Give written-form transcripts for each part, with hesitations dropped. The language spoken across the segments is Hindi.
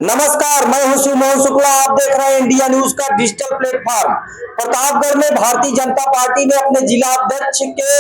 नमस्कार, मैं हूं शिव मोहन शुक्ला। आप देख रहे हैं इंडिया न्यूज का डिजिटल प्लेटफॉर्म। प्रतापगढ़ में भारतीय जनता पार्टी ने अपने जिला अध्यक्ष के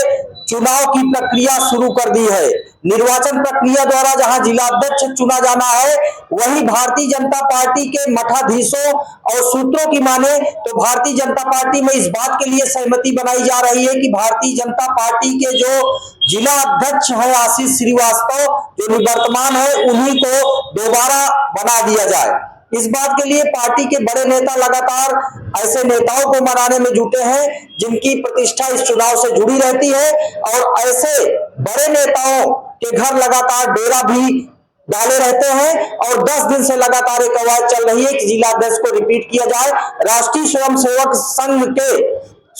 चुनाव की प्रक्रिया शुरू कर दी है। निर्वाचन प्रक्रिया द्वारा जहां जिला अध्यक्ष चुना जाना है, वहीं भारतीय जनता पार्टी के मठाधीशों और सूत्रों की माने तो भारतीय जनता पार्टी में इस बात के लिए सहमति बनाई जा रही है कि भारतीय जनता पार्टी के जो जिला अध्यक्ष है आशीष श्रीवास्तव, जो निवर्तमान है, उन्हीं को दोबारा बना दिया जाए। इस बात के लिए पार्टी के बड़े नेता लगातार ऐसे नेताओं को मनाने में जुटे हैं जिनकी प्रतिष्ठा इस चुनाव से जुड़ी रहती है, और ऐसे बड़े नेताओं के घर लगातार डेरा भी डाले रहते हैं। और 10 दिन से लगातार एक आवाज चल रही है कि जिला अध्यक्ष को रिपीट किया जाए। राष्ट्रीय स्वयंसेवक संघ के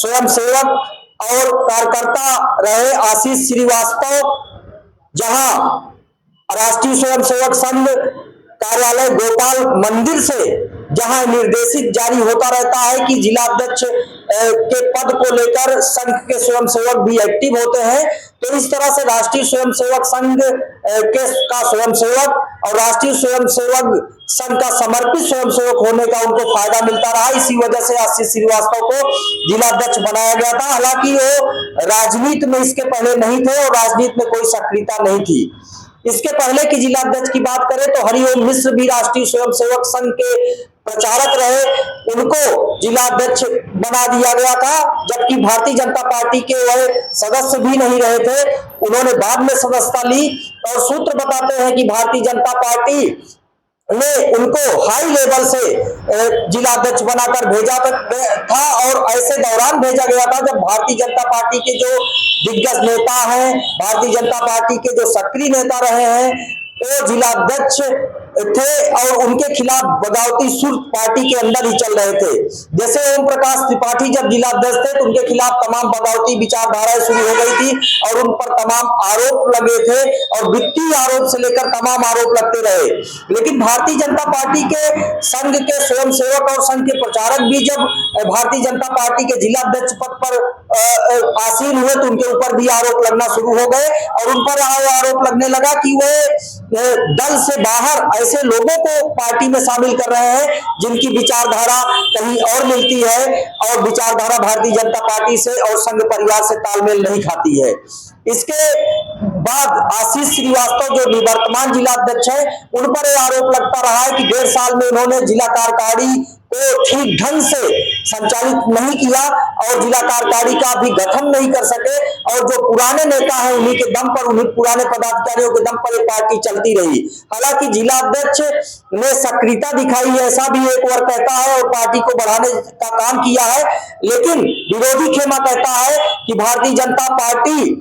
स्वयंसेवक और कार्यकर्ता रहे आशीष श्रीवास्तव, जहां राष्ट्रीय स्वयंसेवक संघ कार्यालय गोपाल मंदिर से जहां निर्देशित जारी होता रहता है कि जिला अध्यक्ष के पद को लेकर संघ के स्वयंसेवक भी एक्टिव होते हैं, तो इस तरह से राष्ट्रीय स्वयंसेवक संघ के का स्वयंसेवक और राष्ट्रीय स्वयंसेवक संघ का समर्पित स्वयंसेवक होने का उनको फायदा मिलता रहा। इसी वजह से आशीष श्रीवास्तव को जिला अध्यक्ष बनाया गया था। हालांकि वो राजनीति में इसके पहले नहीं थे और राजनीति में कोई सक्रियता नहीं थी। इसके पहले की जिला अध्यक्ष की बात करें तो हरिओम मिश्र भी राष्ट्रीय स्वयंसेवक संघ के प्रचारक रहे, उनको जिला अध्यक्ष बना दिया गया था, जबकि भारतीय जनता पार्टी के वह सदस्य भी नहीं रहे थे। उन्होंने बाद में सदस्यता ली और सूत्र बताते हैं कि भारतीय जनता पार्टी ने उनको हाई लेवल से जिला अध्यक्ष बनाकर भेजा था, और ऐसे दौरान भेजा गया था जब भारतीय जनता पार्टी के जो दिग्गज नेता हैं, भारतीय जनता पार्टी के जो सक्रिय नेता रहे हैं, वो जिला अध्यक्ष थे और उनके खिलाफ बगावती सुर पार्टी के अंदर ही चल रहे थे। जैसे ओम प्रकाश त्रिपाठी जब जिला अध्यक्ष थे तो उनके खिलाफ तमाम बगावती विचारधाराएं शुरू हो गई थी और उन पर तमाम आरोप लगे थे, और वित्तीय आरोप से लेकर तमाम आरोप लगते रहे। लेकिन भारतीय जनता पार्टी के संघ के स्वयंसेवक और संघ के प्रचारक भी जब भारतीय जनता पार्टी के जिला अध्यक्ष पद पर आसीन हुए तो उनके ऊपर भी आरोप लगना शुरू हो गए, और उन पर आरोप लगने लगा कि वे दल से बाहर ऐसे लोगों को पार्टी में शामिल कर रहे हैं जिनकी विचारधारा कहीं और मिलती है, और विचारधारा भारतीय जनता पार्टी से और संघ परिवार से तालमेल नहीं खाती है। इसके बाद आशीष श्रीवास्तव जो निवर्तमान जिला अध्यक्ष है, उन पर यह आरोप लगता रहा है कि 1.5 साल में उन्होंने जिला कार्यकारिणी को ठीक ढंग से संचालित नहीं किया और जिला कार्यकारिणी का भी गठन नहीं कर सके, और जो पुराने नेता हैं उन्हीं के दम पर, उन्हीं पुराने पदाधिकारियों के दम पर ये पार्टी चलती रही। हालांकि जिला अध्यक्ष ने सक्रियता दिखाई है, ऐसा भी एक वर्ग कहता है, और पार्टी को बढ़ाने का काम किया है, लेकिन विरोधी खेमा कहता है कि भारतीय जनता पार्टी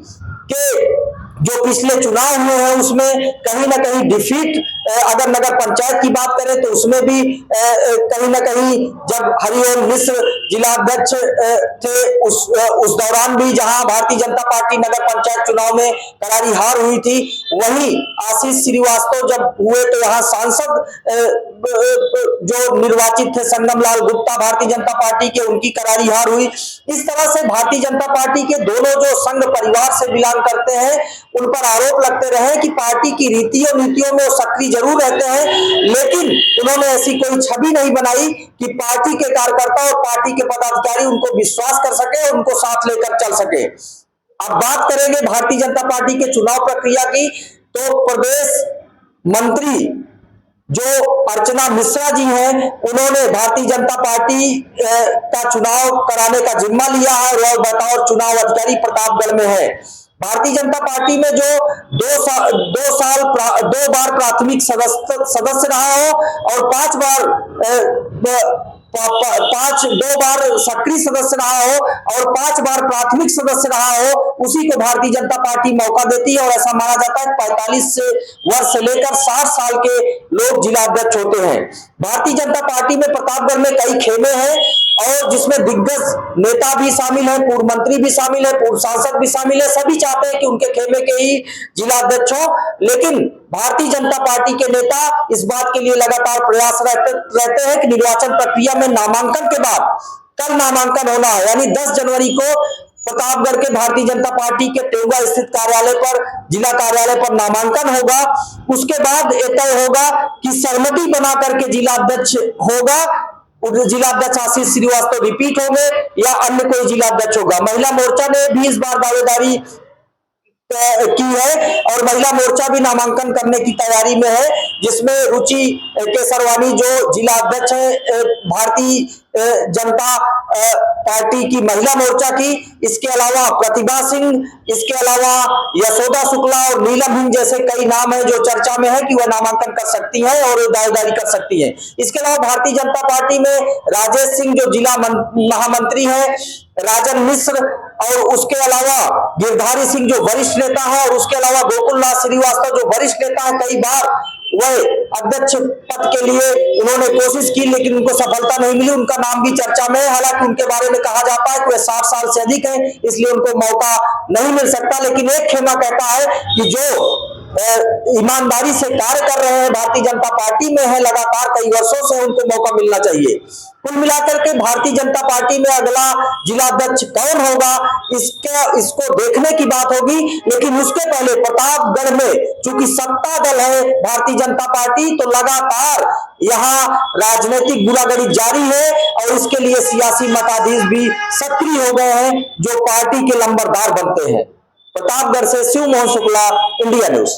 के जो पिछले चुनाव हुए हैं उसमें कहीं ना कहीं डिफीट, अगर नगर पंचायत की बात करें तो उसमें भी कहीं ना कहीं जब हरिओम मिश्र जिला अध्यक्ष थे उस दौरान भी जहां भारतीय जनता पार्टी नगर पंचायत चुनाव में करारी हार हुई थी, वहीं आशीष श्रीवास्तव जब हुए तो यहाँ सांसद जो निर्वाचित थे संगम लाल गुप्ता भारतीय जनता पार्टी के, उनकी करारी हार हुई। इस तरह से भारतीय जनता पार्टी के दोनों जो संघ परिवार से बिलोंग करते हैं उन पर आरोप लगते रहे कि पार्टी की रीतियों नीतियों में वो सक्रिय जरूर रहते हैं, लेकिन उन्होंने ऐसी कोई छवि नहीं बनाई कि पार्टी के कार्यकर्ता और पार्टी के पदाधिकारी उनको विश्वास कर सके और उनको साथ लेकर चल सके। अब बात करेंगे भारतीय जनता पार्टी के चुनाव प्रक्रिया की, तो प्रदेश मंत्री जो अर्चना मिश्रा जी हैं, उन्होंने भारतीय जनता पार्टी का चुनाव कराने का जिम्मा लिया है और बतौर चुनाव अधिकारी प्रतापगढ़ में है। भारतीय जनता पार्टी में जो 2 बार प्राथमिक सदस्य रहा हो और 5 बार सक्रिय सदस्य रहा हो और 5 बार प्राथमिक सदस्य रहा हो, उसी को भारतीय जनता पार्टी मौका देती है। और ऐसा माना जाता है 45 वर्ष से लेकर 60 साल के लोग जिला अध्यक्ष होते हैं। भारतीय जनता पार्टी में प्रतापगढ़ में कई खेमे हैं और जिसमें दिग्गज नेता भी शामिल है, पूर्व मंत्री भी शामिल है, पूर्व सांसद भी शामिल है। सभी चाहते हैं कि उनके खेमे के ही जिला अध्यक्ष हो, लेकिन भारतीय जनता पार्टी के नेता इस बात के लिए लगातार प्रयास रहते हैं कि निर्वाचन प्रक्रिया में नामांकन के बाद कल नामांकन होना है, यानी 10 जनवरी को प्रतापगढ़ के भारतीय जनता पार्टी के टेउगा स्थित कार्यालय पर, जिला कार्यालय पर नामांकन होगा। उसके बाद यह तय होगा कि सहमति बना करके जिला अध्यक्ष होगा, जिला अध्यक्ष आशीष श्रीवास्तव रिपीट होंगे या अन्य कोई जिला अध्यक्ष होगा। महिला मोर्चा ने भी इस बार दावेदारी की है और महिला मोर्चा भी नामांकन करने की तैयारी में है, जिसमें रुचि केसरवानी जो जिला अध्यक्ष है भारतीय जनता पार्टी की महिला मोर्चा की, इसके अलावा प्रतिभा सिंह, इसके अलावा यशोदा शुक्ला और नीलम हिंद जैसे कई नाम हैं जो चर्चा में है कि वह नामांकन कर सकती हैं और दावेदारी कर सकती हैं। इसके अलावा भारतीय जनता पार्टी में राजेश सिंह जो जिला महामंत्री हैं, राजन मिश्र और उसके अलावा गिरधारी सिंह जो वरिष्ठ नेता है और उसके अलावा गोकुलनाथ श्रीवास्तव जो वरिष्ठ नेता है, कई बार वह अध्यक्ष पद के लिए उन्होंने कोशिश की लेकिन उनको सफलता नहीं मिली। उनका नाम भी चर्चा में है, हालांकि उनके बारे में कहा जाता है कि वे 60 साल से अधिक हैं, इसलिए उनको मौका नहीं मिल सकता। लेकिन एक खेमा कहता है कि जो ईमानदारी से कार्य कर रहे हैं, भारतीय जनता पार्टी में है लगातार कई वर्षों से, उनको मौका मिलना चाहिए। कुल मिलाकर के भारतीय जनता पार्टी में अगला जिला अध्यक्ष कौन होगा इसको देखने की बात होगी। लेकिन उसके पहले प्रतापगढ़ में चूंकि सत्ता दल है भारतीय जनता पार्टी, तो लगातार यहाँ राजनीतिक गुलागड़ी जारी है और इसके लिए सियासी मताधीश भी सक्रिय हो गए हैं जो पार्टी के लंबरदार बनते हैं। प्रतापगढ़ से शिव मोहन शुक्ला, इंडिया न्यूज।